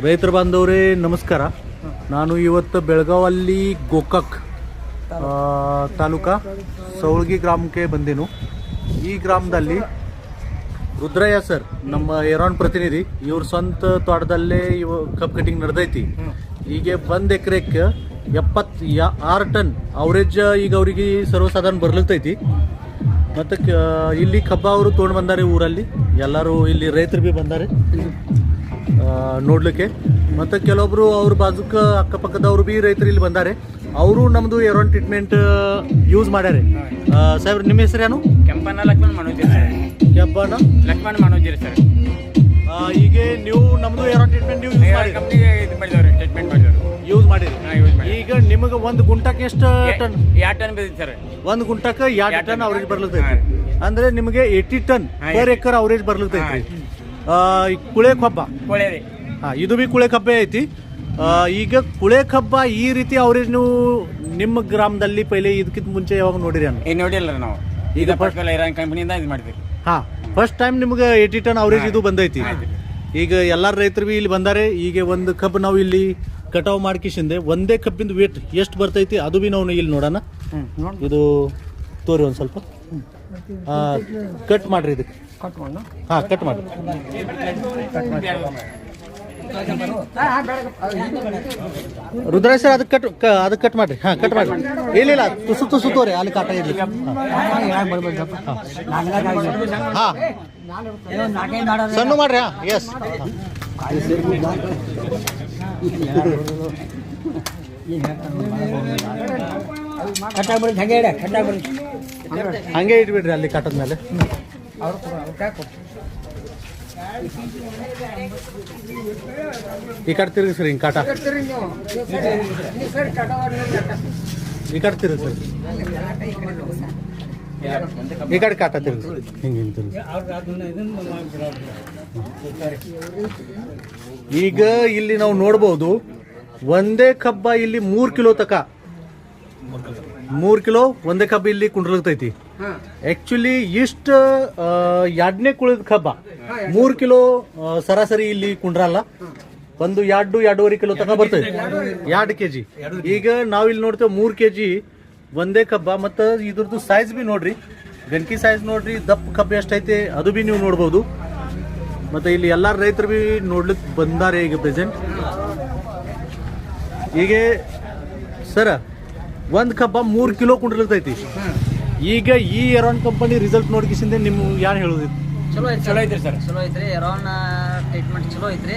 ರೈತರ ಬಾಂಧವರೇ ನಮಸ್ಕಾರ. ನಾನು ಇವತ್ತು ಬೆಳಗಾವಲ್ಲಿ ಗೋಕಾಕ್ ತಾಲೂಕಾ ಸೌಳ್ಗಿ ಗ್ರಾಮಕ್ಕೆ ಬಂದೇನು. ಈ ಗ್ರಾಮದಲ್ಲಿ ರುದ್ರಯ್ಯ ಸರ್ ನಮ್ಮ ಏರಾನ್ ಪ್ರತಿನಿಧಿ, ಇವ್ರ ಸ್ವಂತ ತೋಟದಲ್ಲೇ ಕಪ್ ಕಟಿಂಗ್ ನಡೆದೈತಿ. ಈಗ 1 ಎಕರೆಕ್ಕೆ 76 ಟನ್ ಅವರೇಜ್ ಈಗ ಅವ್ರಿಗೆ ಸರ್ವಸಾಧಾರಣ ಬರ್ಲಿಕ್ತೈತಿ. ಮತ್ತು ಇಲ್ಲಿ ಕಬ್ಬ ಅವರು ತೊಗೊಂಡು ಬಂದಾರೆ. ಊರಲ್ಲಿ ಎಲ್ಲರೂ ಇಲ್ಲಿ ರೈತರು ಭೀ ಬಂದಾರೆ ನೋಡ್ಲಿಕ್ಕೆ. ಮತ್ತು ಕೆಲವೊಬ್ರು ಅವ್ರ ಬಾಜುಕ ಅಕ್ಕಪಕ್ಕದವರು ಭೀ ರೈತರು ಇಲ್ಲಿ ಬಂದಾರೆ. ಅವರು ನಮ್ಮದು ಏರಾನ್ ಟ್ರೀಟ್ಮೆಂಟ್ ಯೂಸ್ ಮಾಡ್ಯಾರೆ. ಸಾಹೇಬ್ರ ನಿಮ್ಮ ಹೆಸರು ಏನು? ಕೆಂಪಣ್ಣ ಲಕ್ಷ್ಮಣ್ ಮನೋಜಿರ್ ಸರ್. ಕೆಂಪಣ್ಣ ಲಕ್ಷ್ಮಣ್ ಮನೋಜಿರ್ ಸರ್. ಈಗ ನೀವು ನಮ್ಮದು ಏರಾನ್ ಟ್ರೀಟ್ಮೆಂಟ್ ನೀವು ಕಂಪ್ನಿಗೆ ಇದು ಮಾಡಿದವ್ರು, ಟ್ರೀಟ್ಮೆಂಟ್ ಮಾಡಿದವರು ಯೂಸ್ ಮಾಡಿರಿ. ಯೂಸ್ ಮಾಡಿ. ಈಗ ನಿಮಗೆ 1 ಗುಂಟಕ್ಕೆ ಎಷ್ಟು ಟನ್? 2 ಟನ್ ಬಿದ್ದಿತ್ತು ಸರ್. 1 ಗುಂಟಕ್ಕೆ 2 ಟನ್ ಅವರೇಜ್ ಬರ್ಲತೈತಿ. ಅಂದ್ರೆ ನಿಮಗೆ 80 ಟನ್ ಪರ್ ಎಕರ್ ಅವರೇಜ್ ಬರ್ಲತೈತಿ. ಕುಳೆ ಕಬ್ಬ ಕೊಳೆರಿ. ಇದು ಭೀ ಕುಳೆ ಕಬ್ಬೆ ಐತಿ. ಈಗ ಕುಳೆ ಕಬ್ಬ ಈ ರೀತಿ ಅವರೇಜ್ ನೀವು ನಿಮ್ಮ ಗ್ರಾಮದಲ್ಲಿ ಪೈಲೆ ಇದಕ್ಕಿಂತ ಮುಂಚೆ ಯಾವಾಗ ನೋಡಿರಿ? ಏನು ನೋಡಿಲ್ಲ ನಾವು. ಈಗ ಫಸ್ಟ್ ಐರಾನ್ ಕಂಪ್ನಿಯಿಂದ ಇದು ಮಾಡಿದ್ವಿ. ಫಸ್ಟ್ ಟೈಮ್ ನಿಮ್ಗೆ 80 ಟನ್ ಅವರೇಜ್ ಇದು ಬಂದೈತಿ. ಈಗ ಎಲ್ಲಾರ ರೈತರು ಭೀ ಇಲ್ಲಿ ಬಂದಾರೆ. ಈಗ ಒಂದು ಕಬ್ಬು ನಾವು ಇಲ್ಲಿ ಕಟಾವು ಮಾಡ್ಕಿಸಿಂದೆ ಒಂದೇ ಕಬ್ಬಿಂದ ವೇಟ್ ಎಷ್ಟು ಬರ್ತೈತಿ ಅದು ಭೀ ನಾವು ಇಲ್ಲಿ ನೋಡೋಣ. ಇದು ತೋರಿ ಒಂದು ಸ್ವಲ್ಪ ಕಟ್ ಮಾಡ್ರಿ. ಇದಕ್ಕೆ ಕಟ್ ಮಾಡಿ. ರುದ್ರಾಯ್ ಸರ್ ಅದಕ್ಕೆ ಕಟ್ ಮಾಡ್ರಿ. ಕಟ್ ಮಾಡಿ. ಇಲ್ಲ ತುಸು ತೋರಿ ಅಲ್ಲಿ ಕಾಟ ಇರ್ಲಿ. ಸಣ್ಣ ಮಾಡ್ರಿ. ಎಸ್ ಹಂಗೆ ಇಟ್ಬಿಡ್ರಿ ಅಲ್ಲಿ ಕಾಟದ ಮೇಲೆ. ಈ ಕಡೆ ತಿರುಗಿ ಸರ್, ಹಿಂಗೆ ಕಾಟ ಈ ಕಡೆ ತಿರುಗಿ ಸರ್, ಈ ಕಡೆ ಕಾಟ ತಿರುಗಿ ಹಿಂಗೆ ಹಿಂಗೆ ತಿರುಗಿ. ಈಗ ಇಲ್ಲಿ ನಾವು ನೋಡ್ಬೋದು ಒಂದೇ ಕಬ್ಬ ಇಲ್ಲಿ 3 ಕಿಲೋ ತಕ 3 ಕಿಲೋ ಒಂದೇ ಕಬ್ಬ ಇಲ್ಲಿ ಕುಂಡ್ರಲ್ತೈತಿ. ಆಕ್ಚುಲಿ ಇಷ್ಟ 2ನೇ ಕುಳಿದ ಕಬ್ಬ 3 ಕಿಲೋ ಸರಾಸರಿ ಇಲ್ಲಿ ಕುಂಡ್ರಲ್ಲ. ಒಂದು 2-2.5 ಕಿಲೋ ತನಕ ಬರ್ತೈತಿ, 2 kg. ಈಗ ನಾವಿಲ್ಲಿ ನೋಡ್ತೇವೆ 3 kg ಒಂದೇ ಕಬ್ಬ. ಮತ್ತು ಇದ್ರದ್ದು ಸೈಜ್ ಬಿ ನೋಡ್ರಿ, ಗಣಕಿ ಸೈಜ್ ನೋಡ್ರಿ, ದಪ್ಪ ಕಬ್ಬು ಎಷ್ಟೈತೆ ಅದು ಬಿ ನೀವು ನೋಡ್ಬೋದು. ಮತ್ತು ಇಲ್ಲಿ ಎಲ್ಲ ರೈತರು ಬಿ ನೋಡ್ಲಿಕ್ಕೆ ಬಂದಾರೆ ಈಗ ಪ್ರೆಸೆಂಟ್. ಈಗ ಸರ ಒಂದು ಕಬ್ಬ 3 ಕಿಲೋ ಕುಂಡ್ರಲ್ತೈತಿ. ಈಗ ಈ ಏರಾನ್ ಕಂಪನಿ ರಿಸಲ್ಟ್ ನೋಡ್ಕಿಸಿಂದ ನಿಮ್ಗೆ ಯಾರು ಹೇಳೋದಿತ್ತು? ಚಲೋ ಐತ್ರಿ ಸರ್. ಚಲೋ ಐತ್ರಿ. ಏರಾನ್ ಟ್ರೀಟ್ಮೆಂಟ್ ಚಲೋ ಐತ್ರಿ.